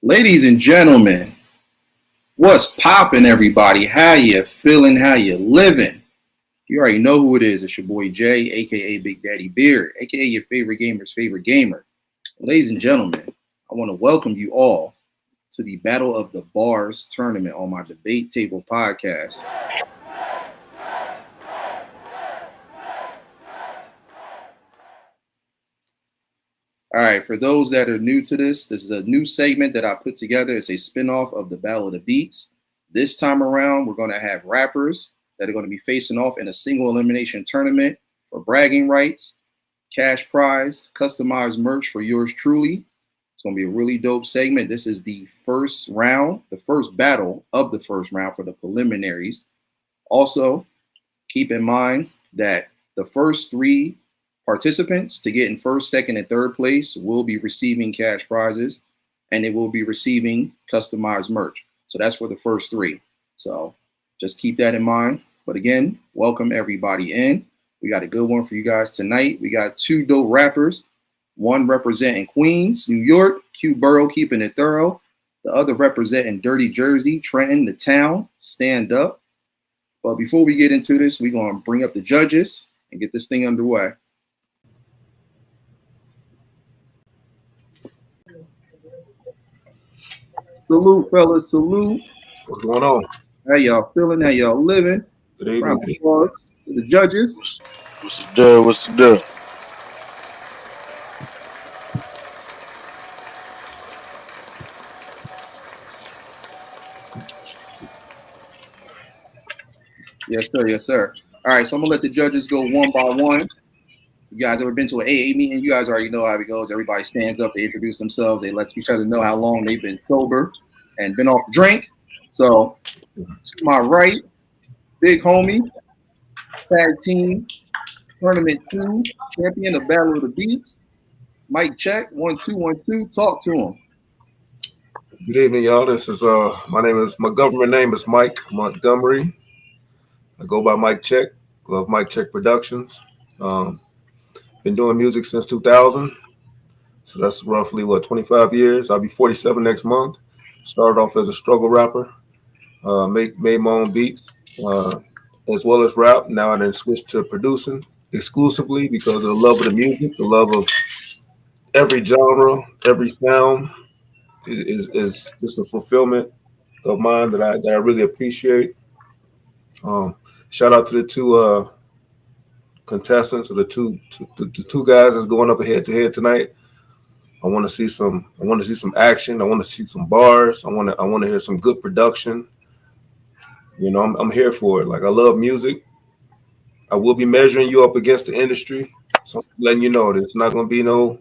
Ladies and gentlemen, what's poppin', everybody? How you feeling? How you living? You already know who it is. It's your boy Jay, aka Big Daddy Beard, aka your favorite gamer's favorite gamer. Ladies and gentlemen, I want to welcome you all to the Battle of the Barz tournament on my Debate Table podcast. All right, for those that are new to this is a new segment that I put together. It's a spinoff of the Battle of the Beats. This time around, we're going to have rappers that are going to be facing off in a single elimination tournament for bragging rights, cash prize, customized merch for yours truly. It's going to be a really dope segment. This is the first round, the first battle of the first round for the preliminaries. Also, keep in mind that the first three participants to get in first, second, and third place will be receiving cash prizes, and they will be receiving customized merch. So that's for the first three. So just keep that in mind. But again, welcome everybody in. We got a good one for you guys tonight. We got two dope rappers, one representing Queens, New York, Q Borough, keeping it thorough. The other representing Dirty Jersey, Trenton, the town, stand up. But before we get into this, we're going to bring up the judges and get this thing underway. Salute, fellas, salute. What's going on? How y'all feeling? How y'all living? Good evening. Round of applause to the judges. What's the deal? What's the deal? Yes, sir. Yes, sir. All right, so I'm going to let the judges go one by one. You guys ever been to an AA meeting? You guys already know how it goes. Everybody stands up, they introduce themselves, they let each other know how long they've been sober and been off drink. So, to my right, big homie, tag team, tournament 2, champion of Battle of the Beats, Mike check, 1 2 1 2. Talk to him. Good evening, y'all. This is my government name is Mike Montgomery. I go by Mike Check of Mike Check Productions. Been doing music since 2000, so that's roughly 25 years. I'll be 47 next month. Started off as a struggle rapper, made my own beats as well as rap. Now I then switched to producing exclusively because of the love of the music, the love of every genre, every sound is just a fulfillment of mine that I really appreciate. Shout out to the two contestants, or the two guys that's going up head to head tonight. I want to see some action. I want to see some bars. I want to hear some good production. You know, I'm here for it. Like, I love music. I will be measuring you up against the industry. So I'm letting you know there's not going to be no,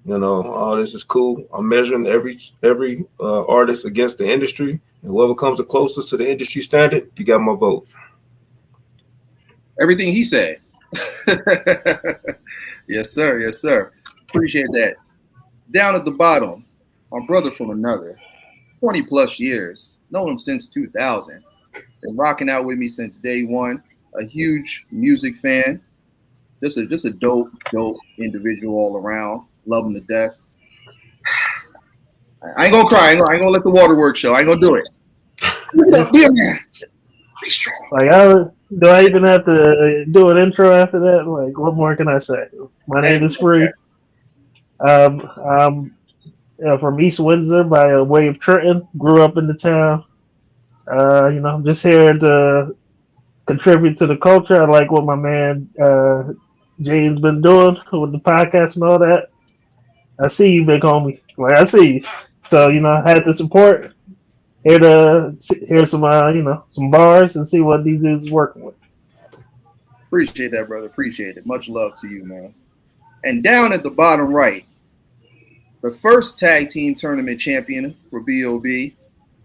oh, this is cool. I'm measuring every artist against the industry, and whoever comes the closest to the industry standard, you got my vote. Everything he said. Yes, sir. Yes, sir. Appreciate that. Down at the bottom, my brother from another, 20 plus years, known him since 2000. Been rocking out with me since day one. A huge music fan. Just a dope individual all around. Love him to death. I ain't gonna cry. I ain't gonna let the waterworks show. I ain't gonna do it. Be a man. Be strong. Like, do I even have to do an intro after that? Like, what more can I say? My name is Free. I'm from East Windsor by way of Trenton. Grew up in the town. I'm just here to contribute to the culture. I like what my man James been doing with the podcast and all that. I see you, big homie. Like, I see you. So, I had to support. Here to hear some bars and see what these dudes is working with. Appreciate that, brother. Appreciate it. Much love to you, man. And down at the bottom right, the first tag team tournament champion for B.O.B.,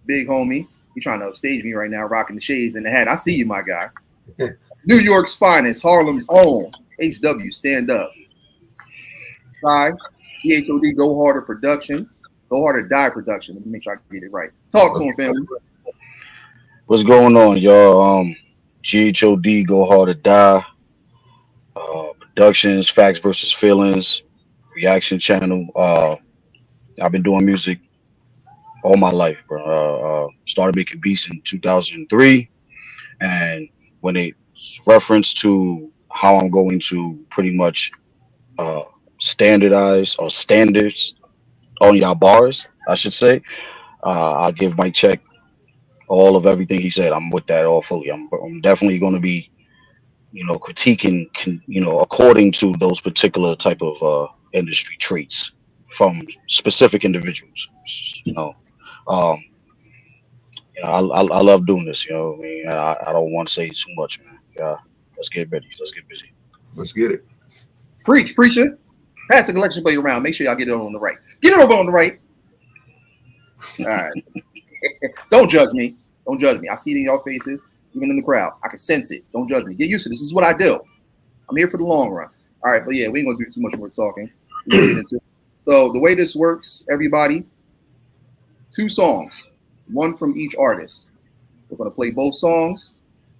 big homie. You trying to upstage me right now, rocking the shades and the hat. I see you, my guy. New York's finest, Harlem's own, HW, stand up. BHOD, Go Harder Productions. Go Harder Die Production. Let me make sure I get it right. Talk to him, family. What's going on, y'all? GHOD, Go Hard or Die. Productions, Facts versus Feelings, Reaction Channel. I've been doing music all my life, bro. Started making beats in 2003, and when it reference to how I'm going to pretty much standardize or standards on y'all bars, I should say, I'll give Mike Check all of everything he said. I'm with that all fully. I'm definitely going to be, critiquing, according to those particular type of industry traits from specific individuals. Um, I love doing this. You know what I mean? I don't want to say too much, man. Yeah, let's get ready. Let's get busy. Let's get it. Preach, preacher. Pass the collection plate around. Make sure y'all get it on the right. Get it over on the right. All right. Don't judge me. Don't judge me. I see it in y'all faces, even in the crowd. I can sense it. Don't judge me. Get used to this. This is what I do. I'm here for the long run. All right, but yeah, we ain't gonna do too much more talking. So the way this works, everybody, 2 songs, 1 from each artist. We're gonna play both songs.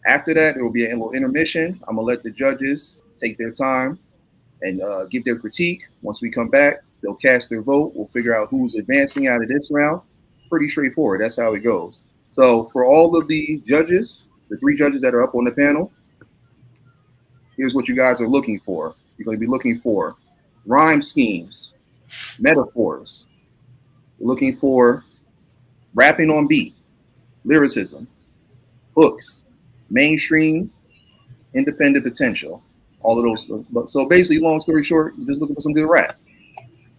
After that, there will be a little intermission. I'm gonna let the judges take their time and give their critique. Once we come back, they'll cast their vote. We'll figure out who's advancing out of this round. Pretty straightforward. That's how it goes. So for all of the judges, the 3 judges that are up on the panel, here's what you guys are looking for. You're going to be looking for rhyme schemes, metaphors. You're looking for rapping on beat, lyricism, hooks, mainstream, independent potential, all of those. So basically, long story short, you're just looking for some good rap.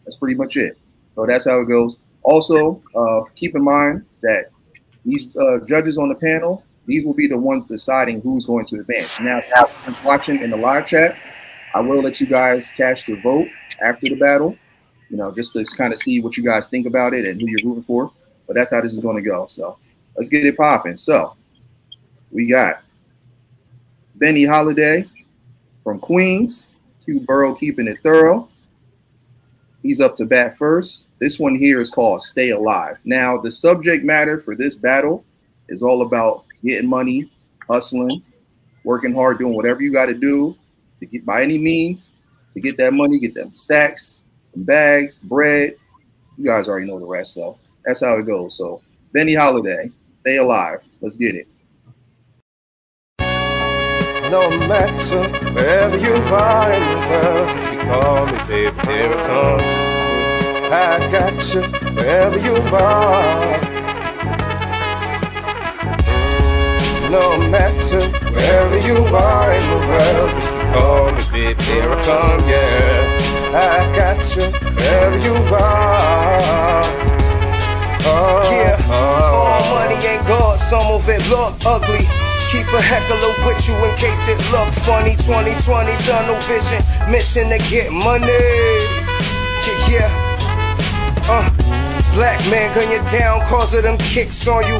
That's pretty much it. So that's how it goes. Also, keep in mind that these judges on the panel, these will be the ones deciding who's going to advance. Now, watching in the live chat, I will let you guys cast your vote after the battle, just to kind of see what you guys think about it and who you're rooting for. But that's how this is going to go. So let's get it popping. So we got Benny Holiday from Queens, Q Burrow keeping it thorough. He's up to bat first. This one here is called Stay Alive. Now, the subject matter for this battle is all about getting money, hustling, working hard, doing whatever you got to do to get by any means to get that money, get them stacks, them bags, bread. You guys already know the rest, so that's how it goes. So, Benny Holiday, Stay Alive. Let's get it. No matter wherever you are in the world, if you call me, baby, here I come. I got you wherever you are. No matter wherever you are in the world, if you call me, baby, here I come, yeah. I got you wherever you are. Yeah, all money ain't good, some of it look ugly. Keep a heckler with you in case it look funny. 2020 tunnel vision, mission to get money. Yeah. Black man gun you down cause of them kicks on you.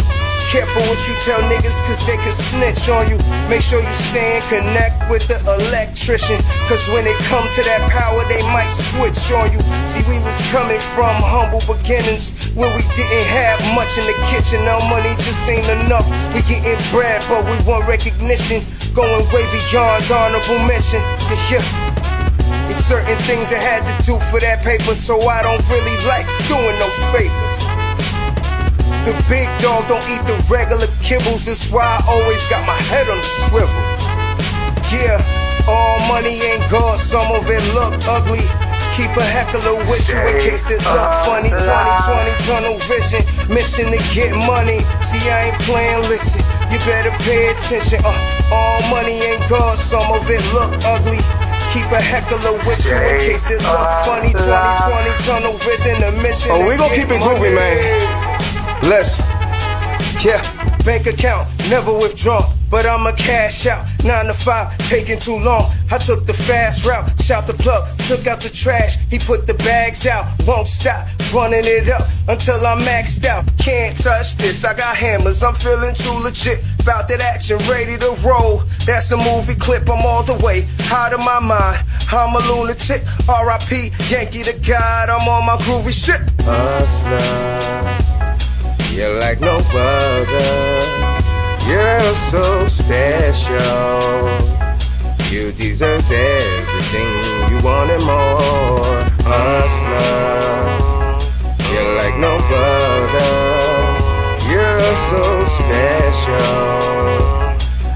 Careful what you tell niggas cause they can snitch on you. Make sure you stay and connect with the electrician, cause when it come to that power they might switch on you. See, we was coming from humble beginnings when we didn't have much in the kitchen. Now money just ain't enough. We getting bread but we want recognition, going way beyond honorable mention. Yeah. It's certain things I had to do for that paper, so I don't really like doing those favors. The big dog don't eat the regular kibbles, that's why I always got my head on the swivel. Yeah, all money ain't good, some of it look ugly. Keep a heckler with you in case it look funny. 2020 tunnel vision, mission to get money. See, I ain't playing, listen, you better pay attention. All money ain't good, some of it look ugly. Keep a heckler with you in case it look funny. 2020 tunnel vision, the mission. Oh, we gon' keep it groovy, man. Listen, yeah, bank account, never withdraw, but I'ma cash out. 9 to 5, taking too long. I took the fast route, shot the plug, took out the trash. He put the bags out, won't stop, running it up until I'm maxed out. Can't touch this, I got hammers, I'm feeling too legit. About that action, ready to roll. That's a movie clip, I'm all the way out of my mind. I'm a lunatic, R.I.P. Yankee the God, I'm on my groovy shit. Hustler, you're like no other. You're so special. You deserve everything. You wanted more. Hustler, you're like no other. so special.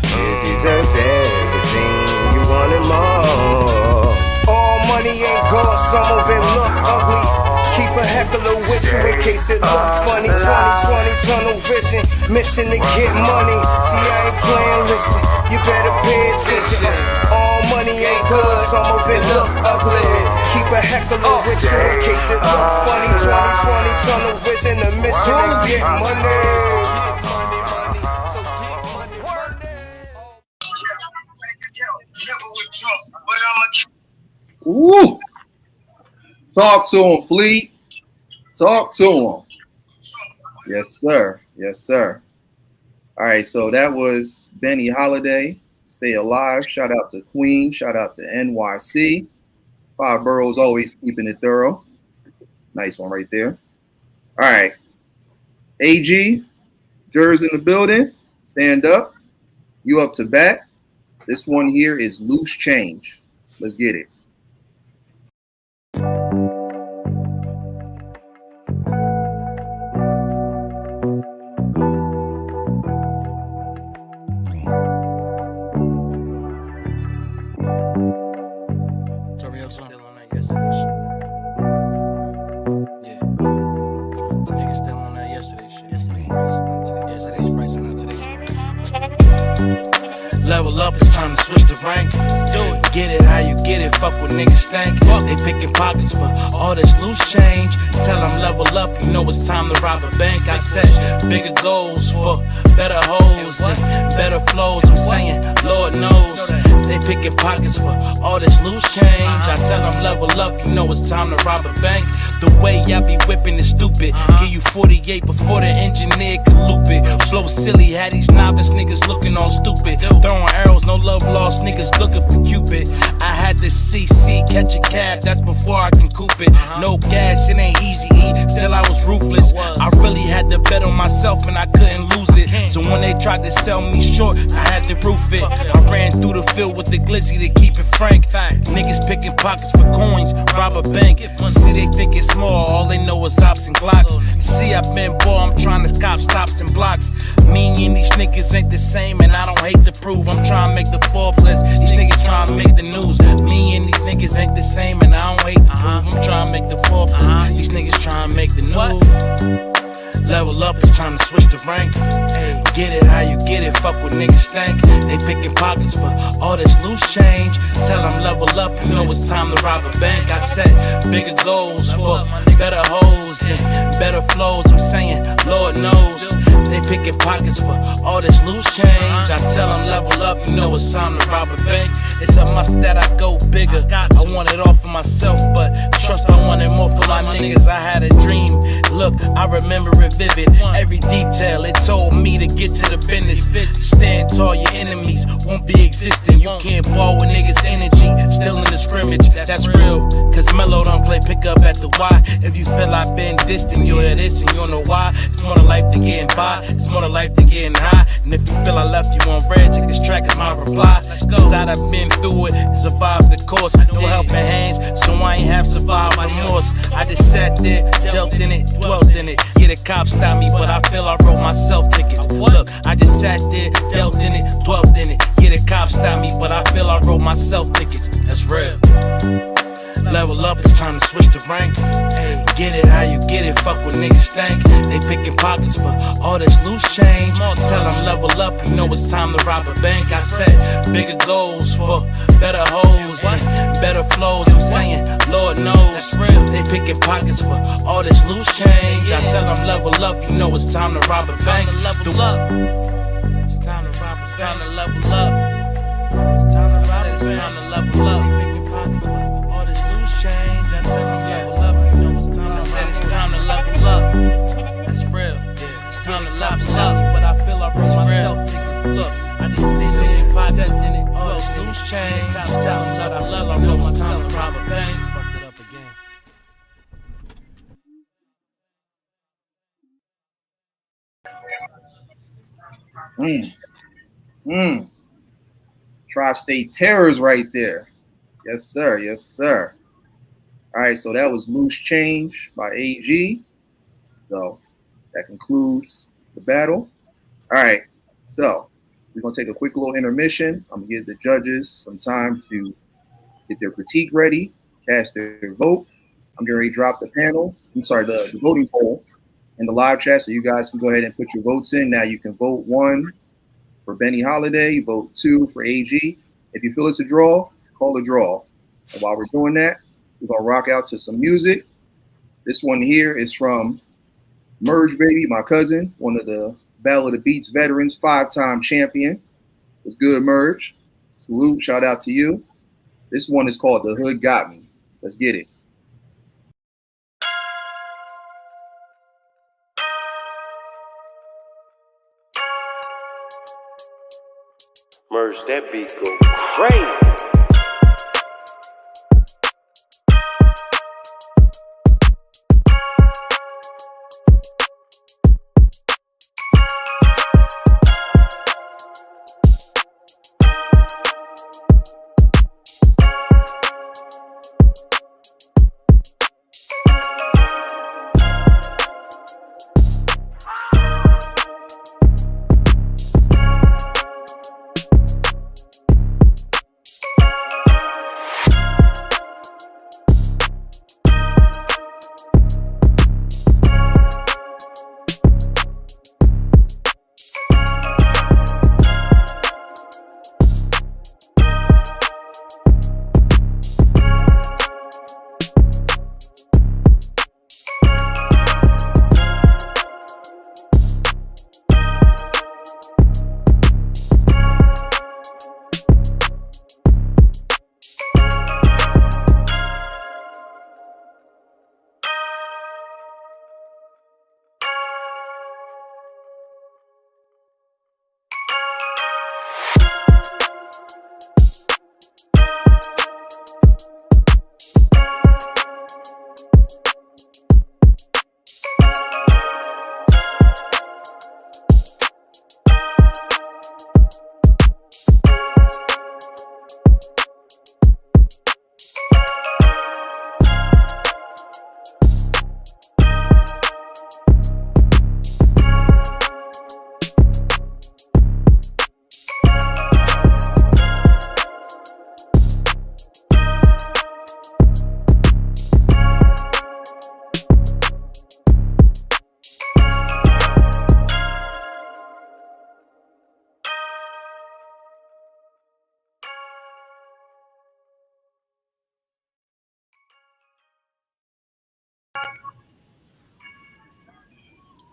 You deserve everything, you want it more. All money ain't gold, some of it look ugly. Keep a heckler with you in case it look funny. 2020 tunnel vision, mission to get money. See, I ain't playing, listen, you better pay attention. All money ain't good, some of it look ugly. Keep a heckler with you in case it look funny. 2020 tunnel vision, a mission to get money. Ooh. Talk to him, Fleet. Talk to him. Yes, sir. Yes, sir. All right, so that was Benny Holiday. Stay alive. Shout out to Queen. Shout out to NYC. Five Boroughs always keeping it thorough. Nice one right there. All right. AG, Jers in the building. Stand up. You up to bat. This one here is Loose Change. Let's get it. Level up, it's time to switch the rank. Do it, get it how you get it. Fuck with niggas stank. They picking pockets for all this loose change. Tell them level up, you know it's time to rob a bank. I set bigger goals for better hoes and better flows. I'm saying, Lord knows, they picking pockets for all this loose change. I tell them level up, you know it's time to rob a bank. The way I be whipping is stupid. Give you 48 before the engineer can loop it. Flow silly, had these novice niggas looking all stupid. Throwing arrows, no love lost, niggas looking for Cupid. I had this CC catch a cab, that's before I can coupe it. No gas, it ain't easy eat, till I was ruthless. I really had to bet on myself and I couldn't lose it. So when they tried to sell me short, I had to roof it. I ran through the field with the glizzy to keep it frank. Niggas picking pockets for coins, rob a bank. See, they think it's small, all they know is ops and glocks. See, I've been bored, I'm trying to cop stops and blocks. Me and these niggas ain't the same, and I don't hate to prove. I'm trying to make the Forbes list, these niggas trying to make the news. Me and these niggas ain't the same, and I don't hate to prove. I'm trying to make the Forbes list, these niggas trying to make the news. Level up, it's time to switch the rank. Hey, get it how you get it, fuck with niggas stank. They picking pockets for all this loose change. Tell them level up, you know it's time to rob a bank. I set bigger goals for better hoes and better flows. I'm saying, Lord knows, they picking pockets for all this loose change. I tell them level up, you know it's time to rob a bank. It's a must that I go bigger. I want it all for myself, but trust I want it more for my niggas. I had a dream, look, I remember it vivid. Every detail, it told me to get to the business. Stand tall, your enemies won't be existing. You can't ball with niggas' energy, still in the scrimmage. That's real, cause Mello don't play pickup at the Y. If you feel I've been distant, you hear this and you don't know why. It's more to life than getting by, it's more to life than getting high. And if you feel I left you on red, take this track as my reply. Cause I'd have been through it and survived the course. No helping hands, so I ain't have survived remorse. I just sat there, dealt in it, dwelt in it. Yeah, the cops stopped me, but I feel I wrote myself tickets. Look, I just sat there, dealt in it, dwelt in it. Yeah, the cops stopped me, but I feel I wrote myself tickets. That's real. Level up, it's time to switch the rank. Hey, get it how you get it, fuck with niggas stank. They picking pockets for all this loose change. Tell them level up, you know it's time to rob a bank. I set bigger goals for better hoes and better flows. I'm saying, Lord knows, they picking pockets for all this loose change. I tell them level up, you know it's time to rob a bank. Level up. It's time to rob a bank. It's time to level up. It's time to rob a bank. It's time to level up. Picking pockets for all this loose change. I tell them level up, you know it's time. I said it's time to level up. That's real. It's time to level up, but I feel I wrote myself tickets. Look, I just think picking pockets in it. All this loose change. I tell them level up, I know it's time to rob a bank. Fucked it up again. Tri-State Terrors right there. Yes, sir. Yes, sir. All right, so that was Loose Change by AG. So that concludes the battle. All right, so we're gonna take a quick little intermission. I'm gonna give the judges some time to get their critique ready, cast their vote. I'm getting ready to drop the panel. I'm sorry, the voting poll in the live chat, so you guys can go ahead and put your votes in. Now you can vote 1 for Benny Holiday, vote 2 for AG. If you feel it's a draw, call a draw. And while we're doing that, we're gonna rock out to some music. This one here is from MurgeBabi, my cousin, one of the Battle of the Beats veterans, 5-time champion. What's good, Merge? Salute, shout out to you. This one is called The Hood Got Me. Let's get it. Merge that beat go crazy.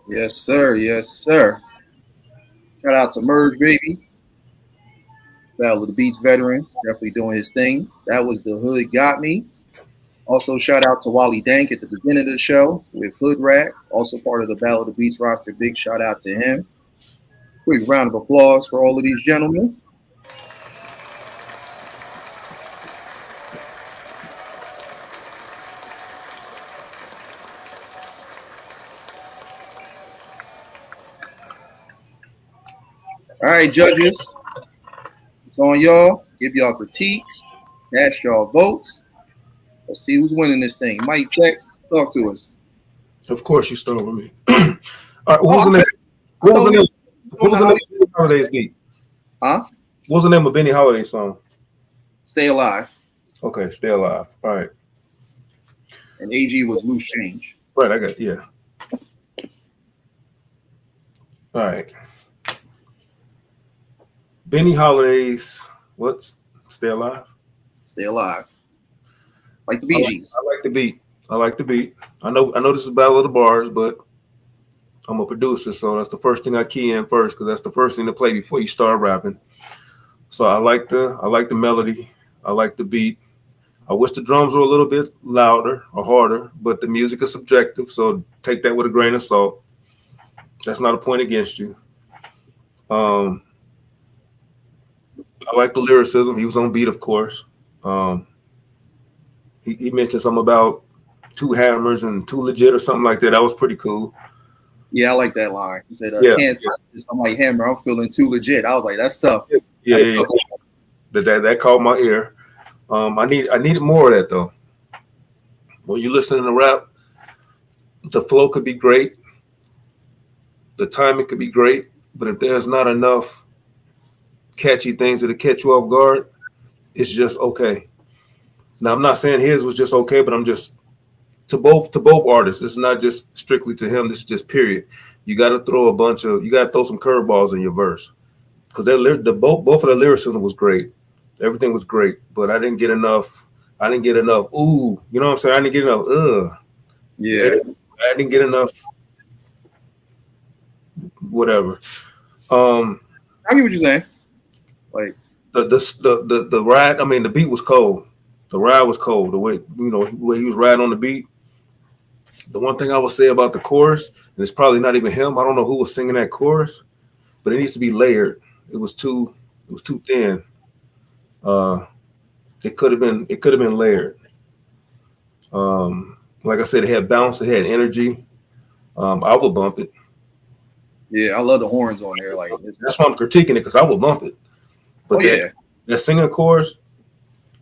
Yes, sir. Yes, sir. Shout out to MurgeBabi, Battle of the Beats veteran, definitely doing his thing. That was The Hood Got Me. Also, shout out to Wali Dank at the beginning of the show with Hood Rat, also part of the Battle of the Beats roster. Big shout out to him. Quick round of applause for all of these gentlemen. All right, judges, it's on y'all. Give y'all critiques, cast y'all votes. Let's see who's winning this thing. Mike, check, talk to us. Of course, you start with me. All right, what was the name? What was the name? What was the name of Benny Holiday's beat? Huh? What was the name of Benny Holiday's song? Stay Alive. Okay, Stay Alive. All right. And AG was Loose Change. Right, I got, yeah. All right. Benny Holiday's, what? Stay Alive? Stay Alive. Like the BGs. I like the beat. I like the beat. I know this is Battle of the Bars, but I'm a producer, so that's the first thing I key in first, because that's the first thing to play before you start rapping. So I like the melody. I like the beat. I wish the drums were a little bit louder or harder, but the music is subjective, so take that with a grain of salt. That's not a point against you. I like the lyricism. He was on beat, of course. He mentioned something about 2 hammers and 2 legit or something like that. That was pretty cool. Yeah, I like that line. He said, can't touch this. I'm like, hammer, I'm feeling too legit. I was like, that's tough. Yeah. That caught my ear. I needed more of that, though. When you listen to rap, the flow could be great. The timing could be great, But if there's not enough catchy things that'll catch you off guard, it's just okay. Now I'm not saying his was just okay, but I'm just to both artists. This is not just strictly to him. This is just period. You got to throw some curveballs in your verse because both of the lyricism was great. Everything was great, but I didn't get enough. I didn't get enough. Ooh, you know what I'm saying? I didn't get enough. Yeah. I didn't get enough. Whatever. I get what you're saying. Like the ride. I mean, the beat was cold. The ride was cold. The way he was riding on the beat. The one thing I would say about the chorus, and it's probably not even him. I don't know who was singing that chorus, but it needs to be layered. It was too thin. It could have been layered. Like I said, it had bounce, it had energy. I would bump it. Yeah, I love the horns on there. Like that's why I'm critiquing it because I would bump it. But that singing chorus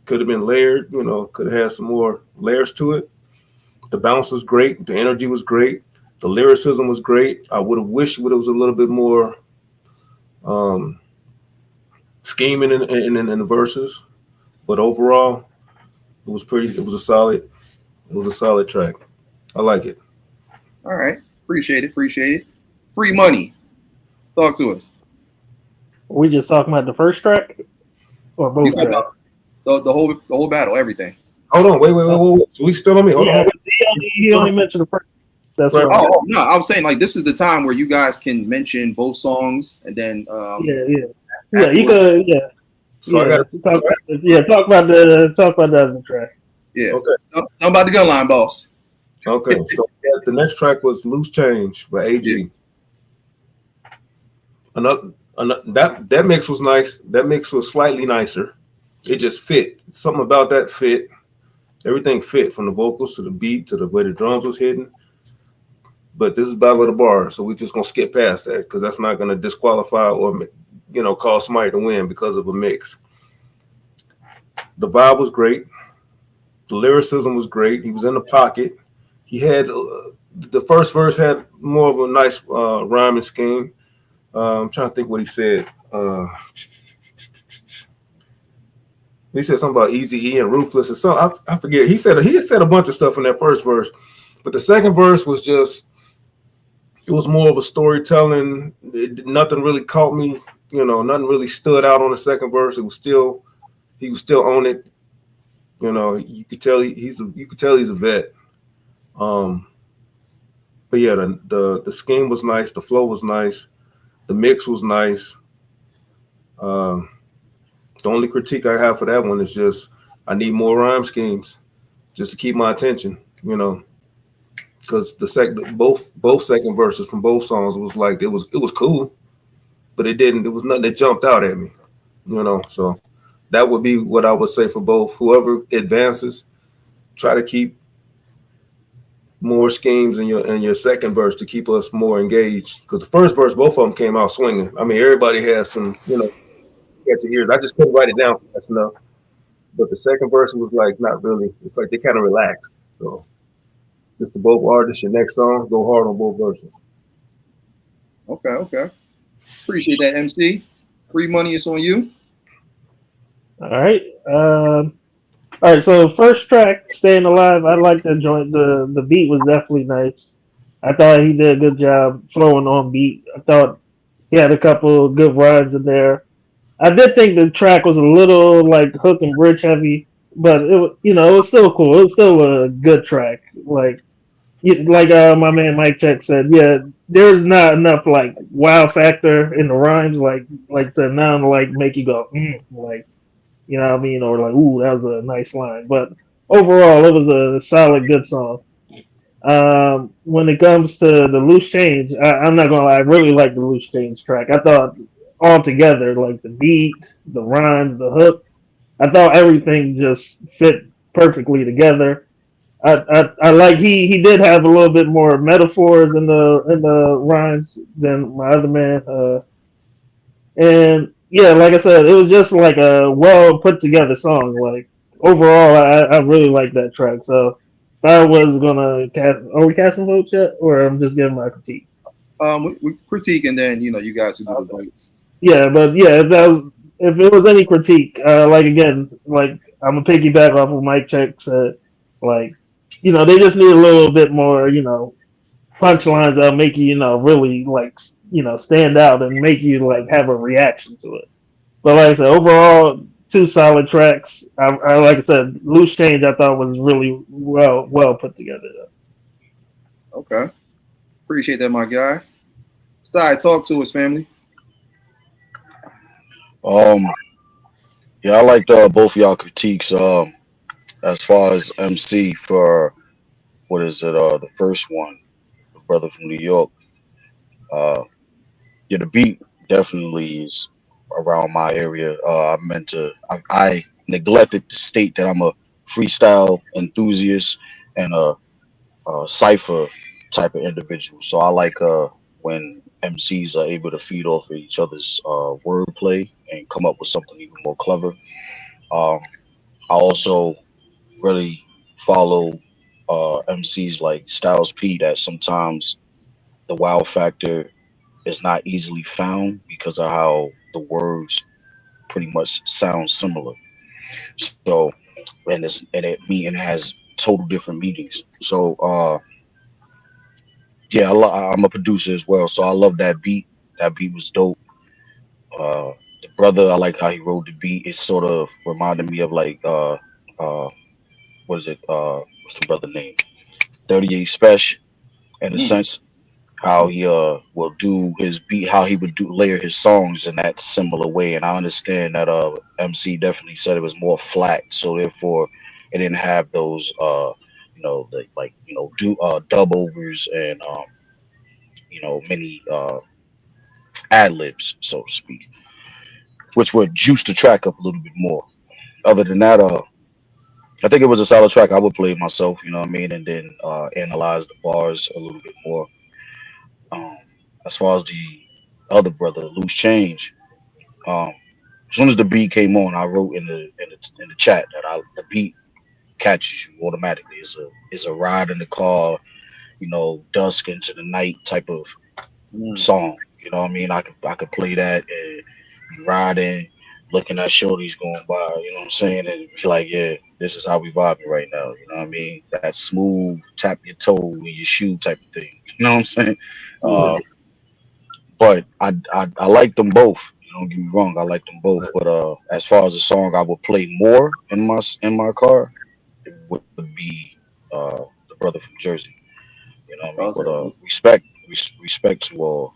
could have been layered. Could have had some more layers to it. The bounce was great. The energy was great. The lyricism was great. I would have wished it was a little bit more scheming in the verses, but overall, it was a solid track. I like it. All right, appreciate it. Free money. Talk to us. We just talking about the first track, or both tracks? The whole battle, everything. Hold on, wait. So we still on me? Hold on. He only mentioned the first. That's right. No, I'm saying like this is the time where you guys can mention both songs and then yeah, you could So I got talk about the other track. Yeah. Okay. Talk about the gun line, boss. Okay. So the next track was Loose Change by AG. Yeah. That mix was nice. That mix was slightly nicer. It just fit. Something about that fit. Everything fit from the vocals to the beat to the way the drums was hitting. But this is Battle of the Bars, so we're just gonna skip past that because that's not gonna disqualify or cause somebody to win because of a mix. The vibe was great. The lyricism was great. He was in the pocket. He had the first verse had more of a nice rhyming scheme. I'm trying to think what he said. He said something about Eazy-E and Ruthless or something. I forget. He said a bunch of stuff in that first verse, but the second verse was just. It was more of a storytelling. Nothing really caught me. Nothing really stood out on the second verse. He was still on it. You could tell he's a vet. But yeah, the scheme was nice. The flow was nice. The mix was nice. The only critique I have for that one is just I need more rhyme schemes just to keep my attention. Because both second verses from both songs was like it was cool, but it was nothing that jumped out at me. So that would be what I would say for both. Whoever advances, try to keep more schemes in your second verse to keep us more engaged. Because the first verse, both of them came out swinging. I mean, everybody has some, catchy ears. I just couldn't write it down fast enough. But the second verse was like not really. It's like they kind of relaxed. So just to both artists, your next song, go hard on both verses. Okay. Appreciate that, MC. Free money is on you. All right. All right. So first track, "Staying Alive." I like that joint. The beat was definitely nice. I thought he did a good job flowing on beat. I thought he had a couple of good rhymes in there. I did think the track was a little like hook and bridge heavy, but it was still cool. It was still a good track. Like my man Mike Check said, yeah, there's not enough like wow factor in the rhymes, like to now like make you go, like, you know what I mean, or like, ooh, that was a nice line. But overall, it was a solid, good song. When it comes to the Loose Change, I'm not gonna lie, I really like the Loose Change track. I thought all together, like the beat, the rhymes, the hook, I thought everything just fit perfectly together. I like he did have a little bit more metaphors in the rhymes than my other man. And yeah, like I said, it was just like a well put together song. Like overall, I really like that track. So if I was gonna cast, are we casting votes yet, or I'm just giving my critique? We critique, and then you guys can do the votes. Yeah, but yeah, if it was any critique, like again, like I'm gonna piggyback off of Mike Check said, like they just need a little bit more, punchlines that'll make you, really like stand out and make you like have a reaction to it. But like I said, overall, two solid tracks. I like I said, Loose Change I thought was really well put together. Okay, appreciate that, my guy. Side, talk to us, family. Yeah, I liked both of y'all critiques. As far as MC for what is it? The first one, the brother from New York. Uh, yeah, the beat definitely is around my area. I neglected to state that I'm a freestyle enthusiast and a cipher type of individual. So I like when MCs are able to feed off of each other's wordplay and come up with something even more clever. Um, I also really follow MCs like Styles P that sometimes the wow factor is not easily found because of how the words pretty much sound similar. So and it has total different meanings. So yeah, I'm a producer as well, so I love that beat. That beat was dope. The brother, I like how he wrote the beat. It sort of reminded me of like uh what is it? What's the brother name? 38 Special in a sense. How he will do his beat, how he would do layer his songs in that similar way. And I understand that MC definitely said it was more flat, so therefore it didn't have those do dub overs and many ad libs, so to speak, which would juice the track up a little bit more. Other than that, I think it was a solid track. I would play it myself, you know what I mean, and then analyze the bars a little bit more. Um, as far as the other brother, Loose Change, um, as soon as the beat came on, I wrote in the chat that the beat catches you automatically. It's a ride in the car, dusk into the night type of song. You know what I mean? I could play that and be riding, looking at shorties going by. You know what I'm saying? And be like, yeah, this is how we vibing right now. You know what I mean? That smooth tap your toe in your shoe type of thing. You know what I'm saying? Yeah. But I like them both. Don't get me wrong, I like them both. But as far as a song I would play more in my car, it would be the brother from Jersey. You know what I mean? Okay. But respect to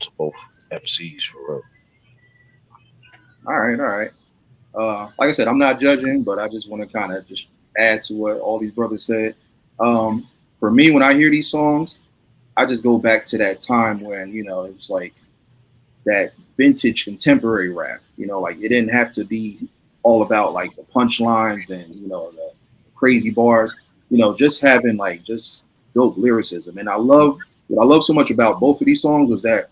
to both MCs for real. All right. Like I said, I'm not judging, but I just want to kind of just add to what all these brothers said. For me, when I hear these songs, I just go back to that time when it was like that vintage contemporary rap. Like it didn't have to be all about like the punchlines and the crazy bars. Just having like just dope lyricism. And what I love so much about both of these songs was that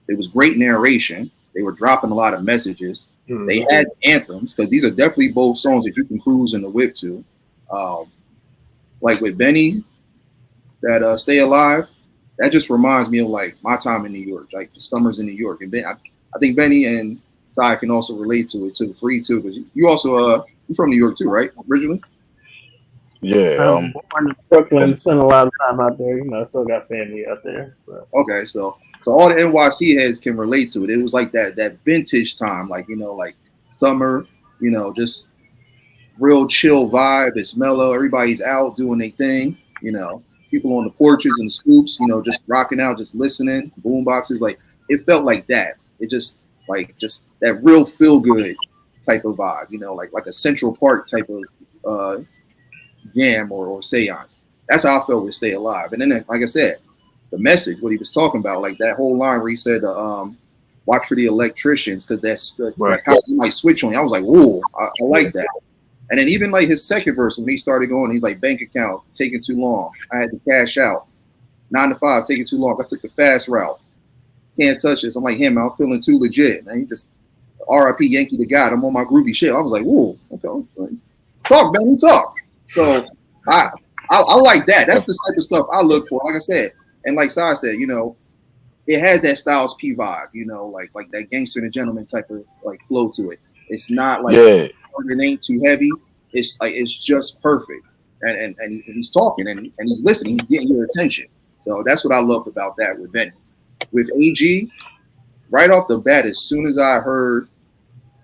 it was great narration. They were dropping a lot of messages. Mm-hmm. They had anthems because these are definitely both songs that you can cruise in the whip to. Like with Benni, that Stay Alive, that just reminds me of like my time in New York, like the summers in New York. And I think Benni and Sai can also relate to it too, Free too, because you also you're from New York too, right? Originally. Yeah. I'm born in Brooklyn, spent a lot of time out there. I still got family out there. So. Okay, so all the NYC heads can relate to it. It was like that vintage time, like like summer, just real chill vibe. It's mellow. Everybody's out doing their thing. People on the porches and the scoops, just rocking out, just listening. Boom boxes, like it felt like that. It just that real feel good type of vibe. Like a Central Park type of jam or seance. That's how I felt with Stay Alive. And then, like I said, the message, what he was talking about, like that whole line where he said, "Watch for the electricians," because that's right. How he might switch on you. I was like, "Whoa, I like that." And then even like his second verse when he started going, he's like, "Bank account taking too long. I had to cash out. 9 to 5 taking too long. I took the fast route. Can't touch this." I'm like, "Him, I'm feeling too legit." And he just R.I.P. Yankee the God. I'm on my groovy shit. I was like, "Whoa, okay, talk, man, we talk." So I like that. That's the type of stuff I look for. Like I said, And like Sai said, it has that Styles P vibe, like that Gangster and a Gentleman type of like flow to it. It's not like Yeah, it ain't too heavy. It's like it's just perfect. And he's talking and he's listening, he's getting your attention. So that's what I loved about that with Benny. With AG, right off the bat, as soon as I heard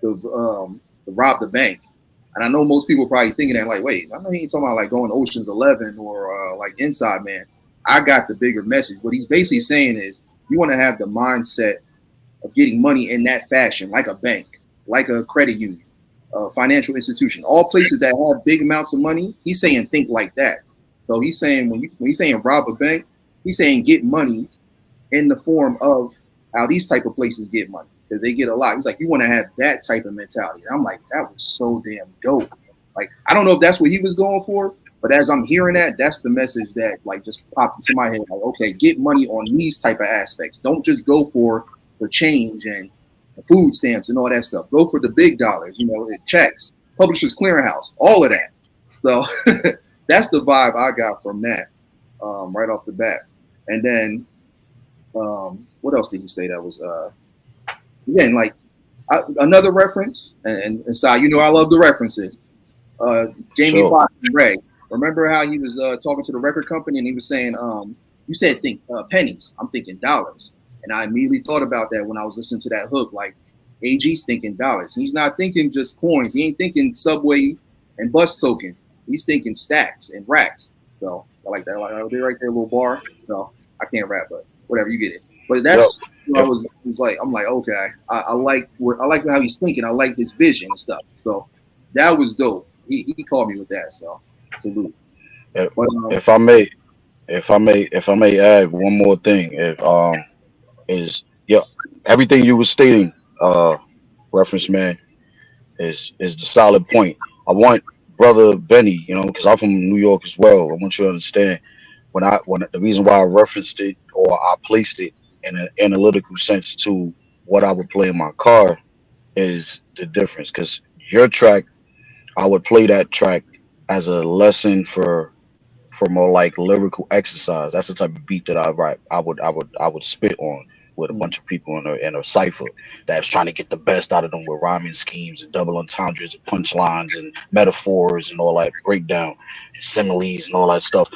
the rob the bank, and I know most people probably thinking that like, wait, I know he ain't talking about like going to Ocean's 11 or like Inside Man. I got the bigger message. What he's basically saying is you want to have the mindset of getting money in that fashion, like a bank, like a credit union, a financial institution, all places that have big amounts of money. He's saying think like that. So he's saying when he's saying rob a bank, he's saying get money in the form of how these type of places get money because they get a lot. He's like, you want to have that type of mentality. And I'm like, that was so damn dope. Like, I don't know if that's what he was going for, but as I'm hearing that, that's the message that like just popped into my head. Like, okay, get money on these type of aspects. Don't just go for the change and the food stamps and all that stuff. Go for the big dollars, the checks, Publishers Clearinghouse, all of that. So that's the vibe I got from that right off the bat. And then what else did he say that was again like another reference and so I love the references. Jamie Sure. Foxx and Ray. Remember how he was talking to the record company and he was saying, you said think pennies. I'm thinking dollars. And I immediately thought about that when I was listening to that hook. Like AG's thinking dollars. He's not thinking just coins. He ain't thinking subway and bus tokens. He's thinking stacks and racks. So I like that. Like they're right there, little bar. So I can't rap, but whatever, you get it. But that's Yep. I was like, I'm like, okay, I like how he's thinking. I like his vision and stuff. So that was dope. He called me with that. So salute. If, But if I may add one more thing, is yeah, everything you were stating, reference man, is the solid point. I want brother Benny, because I'm from New York as well. I want you to understand when the reason why I referenced it or I placed it in an analytical sense to what I would play in my car is the difference. Because your track, I would play that track as a lesson for more like lyrical exercise. That's the type of beat that I write. I would spit on with a bunch of people in a cipher that's trying to get the best out of them with rhyming schemes and double entendres and punchlines and metaphors and all that breakdown and similes and all that stuff.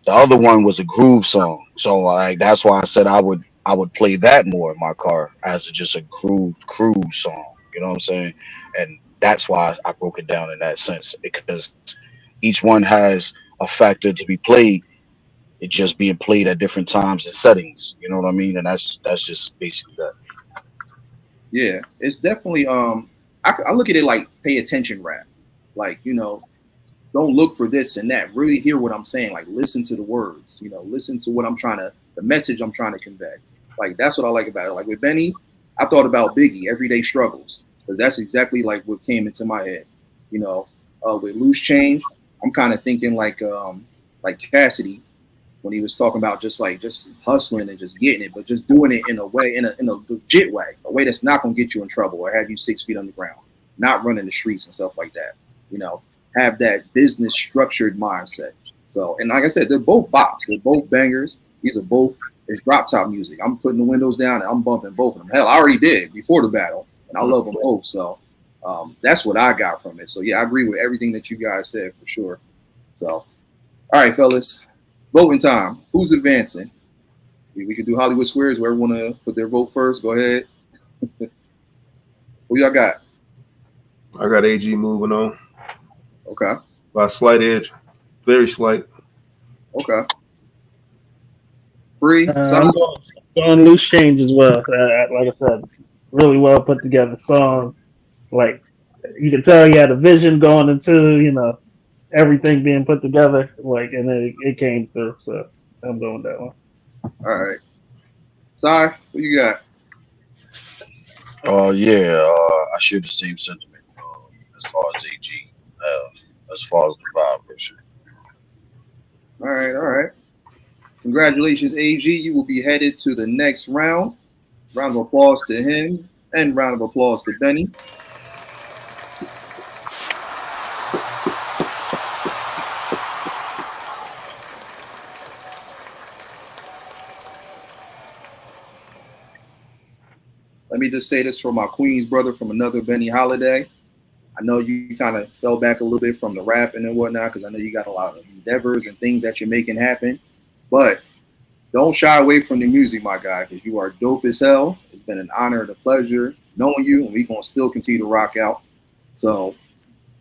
The other one was a groove song, so like that's why I said I would play that more in my car as just a groove cruise song. You know what I'm saying? And that's why I broke it down in that sense because each one has a factor to be played. It just being played at different times and settings. You know what I mean? And that's just basically that. yeah, it's definitely I look at it like pay attention rap. Like, don't look for this and that. Really hear what I'm saying. Like listen to the words, listen to what the message I'm trying to convey. Like that's what I like about it. Like with Benny, I thought about Biggie, Everyday Struggles, because that's exactly like what came into my head. With Loose Change, I'm kind of thinking like Cassidy when he was talking about just hustling and just getting it, but just doing it in a way, in a legit way, a way that's not gonna get you in trouble or have you 6 feet on the ground, not running the streets and stuff like that. Have that business structured mindset. So, and like I said, they're both bops, they're both bangers. These are both it's drop top music. I'm putting the windows down and I'm bumping both of them. Hell, I already did before the battle, and I love them both. So that's what I got from it. So yeah, I agree with everything that you guys said for sure. So, all right, fellas, voting time. Who's advancing? We could do Hollywood Squares. Whoever want to put their vote first, go ahead. Who y'all got? I got AG moving on Okay. by a slight edge, very slight. Okay. Free. I'm going Loose Change as well. Like I said, really well put together song. Like you can tell he had a vision going into everything being put together. Like and then it came through. So I'm going with that one. All right. Sai, what you got? Yeah, I share the same sentiment as far as AG, as far as the vibe version. All right. All right. Congratulations, AG. You will be headed to the next round. Round of applause to him and round of applause to Benny. let me just say this for my Queens brother from another Benny holiday. I know you kind of fell back a little bit from the rapping and whatnot because I know you got a lot of endeavors and things that you're making happen. But don't shy away from the music, my guy, because you are dope as hell. It's been an honor and a pleasure knowing you, and we're going to still continue to rock out. So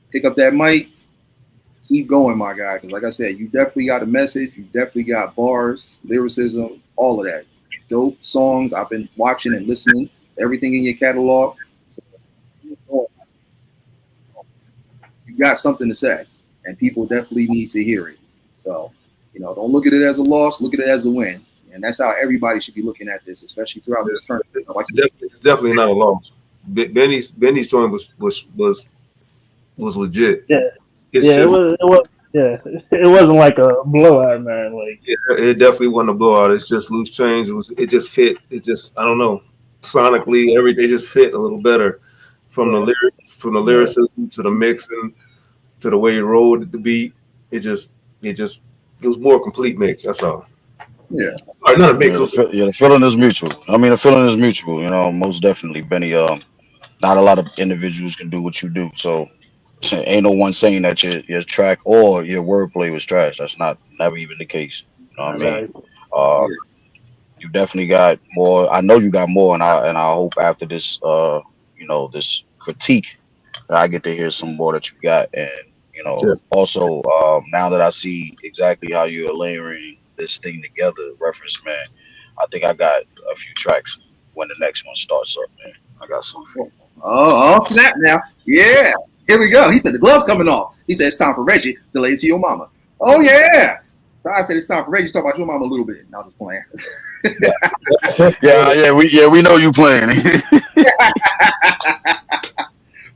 pick up that mic. Keep going, my guy, because like I said, you definitely got a message. You definitely got bars, lyricism, all of that. Dope songs. I've been watching and listening to everything in your catalog. So, you got something to say, and people definitely need to hear it. So, don't look at it as a loss. Look at it as a win. And that's how everybody should be looking at this, especially throughout this tournament. It's definitely not a loss. Benny's joint was legit. Yeah. It wasn't like a blowout, man. Like it definitely wasn't a blowout. It's just loose change. It just fit. It just I don't know. Sonically, everything just fit a little better from the lyricism to the mixing to the way he rolled the beat. It was more complete mix. That's all. Yeah. All right, not a mix. The feeling is mutual. The feeling is mutual. Most definitely, Benny. Not a lot of individuals can do what you do. So ain't no one saying that your track or your wordplay was trash. That's never even the case. You know what I mean? You definitely got more. I know you got more, and I hope after this, this critique, that I get to hear some more that you got. And also now that I see exactly how you're layering this thing together, reference man, I think I got a few tracks when the next one starts up, man. I got some. Oh, snap now. Yeah. Here we go. He said the glove's coming off. He said it's time for Reggie to lay it to your mama. Oh, yeah. So I said it's time for Reggie to talk about your mama a little bit. No, I'm just playing. we know you playing.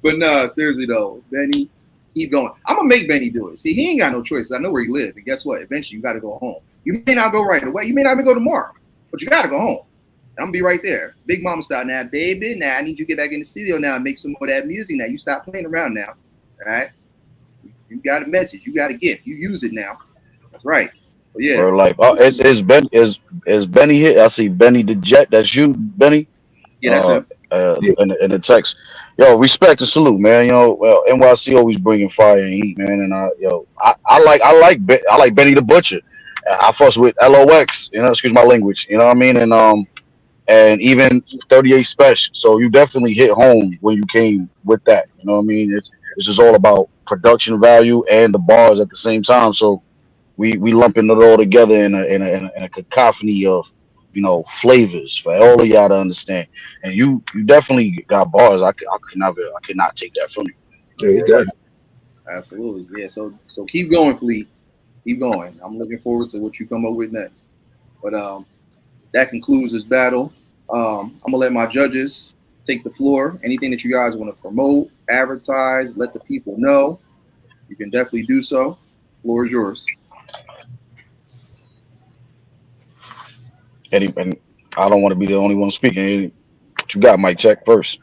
But no, seriously though, Benny, keep going. I'm gonna make Benny do it. See, he ain't got no choice. I know where he lives, and guess what? Eventually, you got to go home. You may not go right away. You may not even go tomorrow, but you got to go home. I'm gonna be right there, Big Mama style. Now, baby, now I need you to get back in the studio now and make some more of that music. Now you stop playing around now, all right? You got a message. You got a gift. You use it now. That's right. Well, yeah. Or like, is Benny here? I see Benny the Jet. That's you, Benny. Yeah, that's him. In the text, respect and salute, man. NYC always bringing fire and heat, man. And I like Benny the Butcher. I fuss with LOX. Excuse my language. You know what I mean? And even 38 Special. So you definitely hit home when you came with that. You know what I mean? It's just all about production value and the bars at the same time. So we lumping it all together in a cacophony of flavors for all of y'all to understand. And you definitely got bars. I could not take that from you. Yeah, you got it. Absolutely. Yeah. So keep going, Fleet. Keep going. I'm looking forward to what you come up with next. But that concludes this battle. I'm gonna let my judges take the floor. Anything that you guys want to promote, advertise, let the people know, you can definitely do so. The floor is yours. And I don't want to be the only one speaking. What you got, Mike Check first?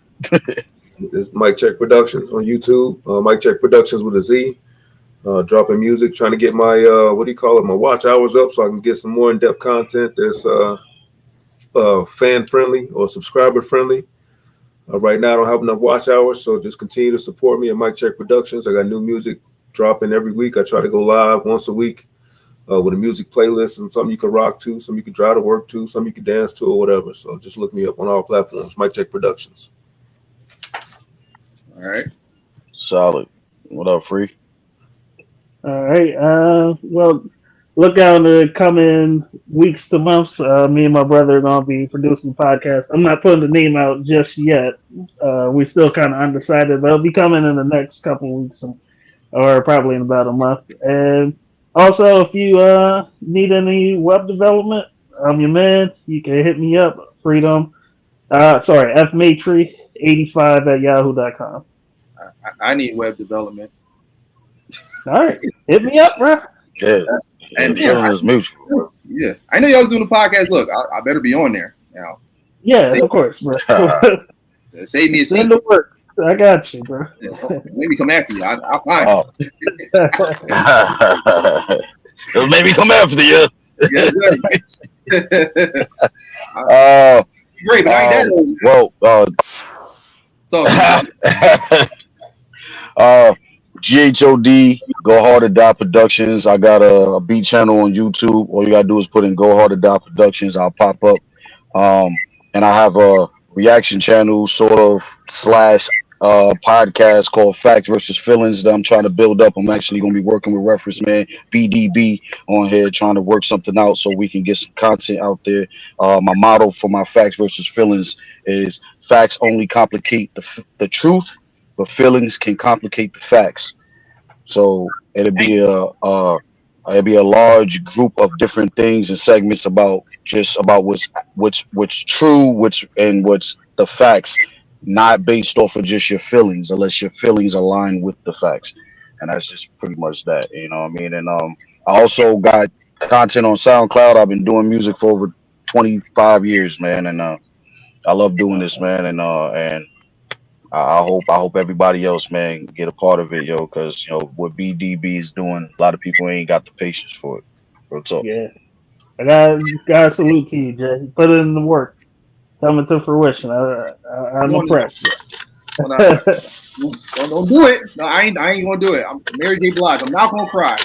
It's Mike Check Productions on YouTube. Mike Check Productions with a Z. Dropping music, trying to get my my watch hours up so I can get some more in-depth content that's fan friendly or subscriber friendly. Right now I don't have enough watch hours, so just continue to support me at Mike Check Productions. I got new music dropping every week. I try to go live once a week with a music playlist and something you can rock to, something you can drive to work to, something you can dance to or whatever. So just look me up on all platforms, Mike Check Productions. All right. Solid. What up, Free? All right. Well, look out in the coming weeks to months. Me and my brother are going to be producing the podcast. I'm not putting the name out just yet. We're still kind of undecided, but it'll be coming in the next couple of weeks or probably in about a month. And also, if you need any web development, I'm your man. You can hit me up. fmatry85@yahoo.com. I need web development. All right. Hit me up, bro. Yeah. And is mutual, bro. Yeah. I know y'all was doing the podcast. Look, I better be on there now. Yeah, of course, bro. Save me a seat. Send the work. I got you, bro. Yeah, maybe come after you. I'll find you. It'll maybe come after you. Yes, Great, but I ain't that old. Well, GHOD, Go Hard or Die Productions. I got a beat channel on YouTube. All you gotta do is put in Go Hard or Die Productions. I'll pop up. And I have a reaction channel, sort of slash podcast called Facts versus Feelings that I'm trying to build up. I'm actually gonna be working with Reference Man B.D.B.G.P on here, trying to work something out so we can get some content out there. My motto for my Facts versus Feelings is facts only complicate the truth, but feelings can complicate the facts. So it'll be a large group of different things and segments about just about what's true, what's the facts, not based off of just your feelings, unless your feelings align with the facts. And that's just pretty much that, you know what I mean? And I also got content on SoundCloud. I've been doing music for over 25 years, man, and I love doing this, man, and I hope everybody else, man, get a part of it, yo, because what BDB is doing, a lot of people ain't got the patience for it. Real talk. Yeah, I got salute to you, Jay. You put it in the work, coming to fruition. I'm impressed. Don't do it. No, I ain't gonna do it. I'm Mary J. Blige. I'm not gonna cry.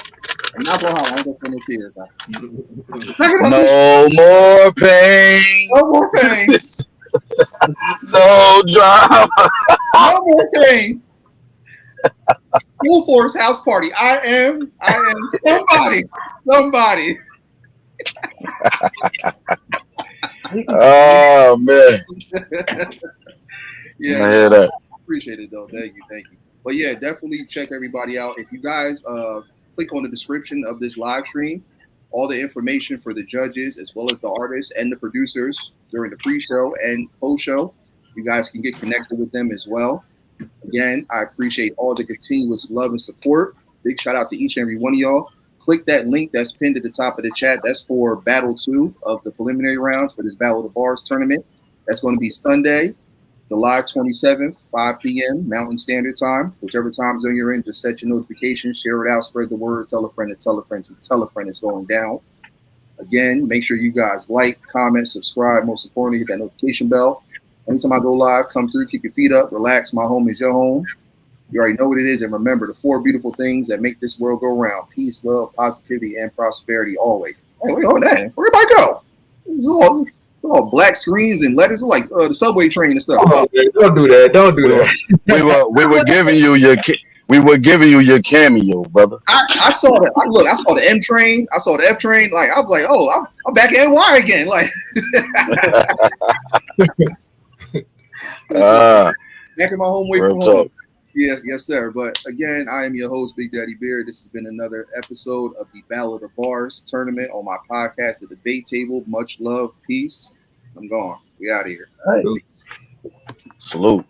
I'm not gonna holler. I ain't gonna send no tears. No more pain. No more pain. No drama. No more pain. Full Force house party. I am somebody. Oh man. Yeah, I hear that. Appreciate it though. Thank you. But yeah, definitely check everybody out. If you guys click on the description of this live stream, all the information for the judges as well as the artists and the producers during the pre-show and post-show, you guys can get connected with them as well. Again, I appreciate all the continuous love and support. Big shout out to each and every one of y'all. Click that link that's pinned at the top of the chat. That's for Battle 2 of the preliminary rounds for this Battle of the Barz tournament. That's going to be Sunday, July 27th, 5 p.m. Mountain Standard Time. Whichever time zone you're in, just set your notifications, share it out, spread the word, tell a friend to tell a friend to tell a friend it's going down. Again, make sure you guys like, comment, subscribe. Most importantly, hit that notification bell. Anytime I go live, come through, keep your feet up, relax. My home is your home. You already know what it is. And remember the 4 beautiful things that make this world go round: peace, love, positivity, and prosperity always. Hey, wait on that. Where'd I go? It's all black screens and letters like the subway train and stuff. Oh, don't do that. Don't do that. We were giving you your cameo, brother. I saw that. I saw the M train. I saw the F train. Like I was like, oh, I'm back at NY again. Like back in my home away from home. Yes, sir. But again, I am your host, Big Daddy Beard. This has been another episode of the Battle of the Barz tournament on my podcast, The Debate Table. Much love, peace. I'm gone. We out of here. All right. Salute.